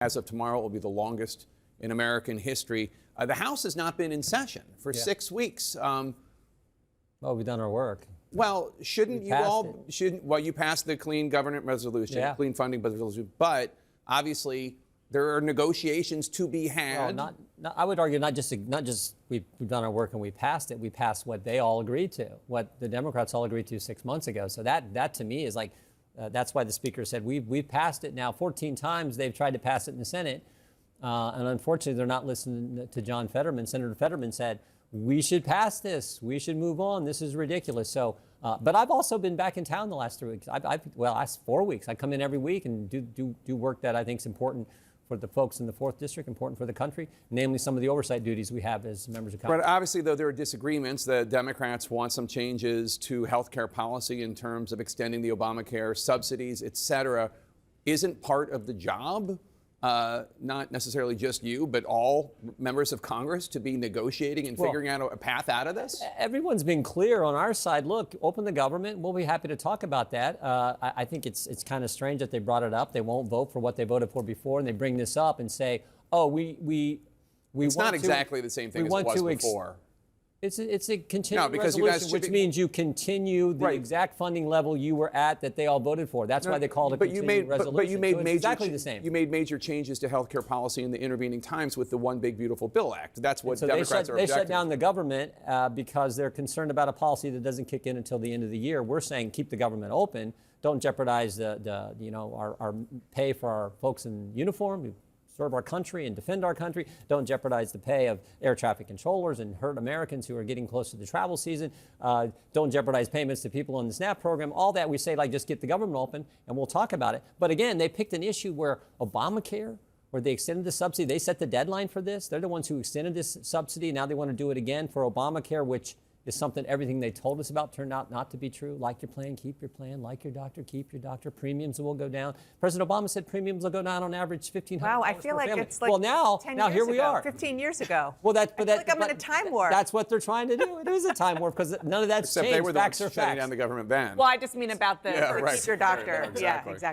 As of tomorrow, it will be the longest in American history. The House has not been in session for 6 weeks. Well, we've done our work. Well, shouldn't you all, you passed the clean government resolution, clean funding resolution, but obviously there are negotiations to be had. Well, I would argue not just we've done our work and we passed it. We passed what they all agreed to, what the Democrats all agreed to 6 months ago. So that to me is like, that's why the Speaker said we've passed it now 14 times. They've tried to pass it in the Senate. And unfortunately, they're not listening to John Fetterman. Senator Fetterman said, we should pass this. We should move on. This is ridiculous. So, but I've also been back in town the last 3 weeks. Last 4 weeks. I come in every week and do work that I think is important for the folks in the 4th District, important for the country, namely some of the oversight duties we have as members of Congress. But obviously, though, there are disagreements. The Democrats want some changes to health care policy in terms of extending the Obamacare subsidies, et cetera. Isn't part of the job, not necessarily just you, but all members of Congress to be negotiating and figuring out a path out of this? Everyone's been clear on our side. Look, open the government. We'll be happy to talk about that. I think it's kind of strange that they brought it up. They won't vote for what they voted for before, and they bring this up and say, "Oh, we." It's not exactly the same thing as it was before. It's a continuing resolution, which means you continue the exact funding level you were at that they all voted for. That's why they called it a continuing resolution. But you made exactly the same. You made major changes to health care policy in the intervening times with the One Big Beautiful Bill Act. That's what Democrats are objecting to. They shut down the government because they're concerned about a policy that doesn't kick in until the end of the year. We're saying keep the government open. Don't jeopardize our pay for our folks in uniform who serve our country and defend our country. Don't jeopardize the pay of air traffic controllers and hurt Americans who are getting close to the travel season. Don't jeopardize payments to people on the SNAP program. All that we say, like, just get the government open and we'll talk about it. But again, they picked an issue where Obamacare, where they extended the subsidy, they set the deadline for this. They're the ones who extended this subsidy. Now they want to do it again for Obamacare, which is something everything they told us about turned out not to be true. Like your plan, keep your plan. Like your doctor, keep your doctor. Premiums will go down. President Obama said premiums will go down on average $1,500. Wow, I feel like family. it's like well, now 10 years here we ago, are. 15 years ago. Well, I feel like I'm in a time warp. That's what they're trying to do. It is a time warp because none of that's Except changed. they were the Facts ones are shutting facts. down the government ban. Well, I just mean about the keep your doctor. Exactly. Yeah, exactly.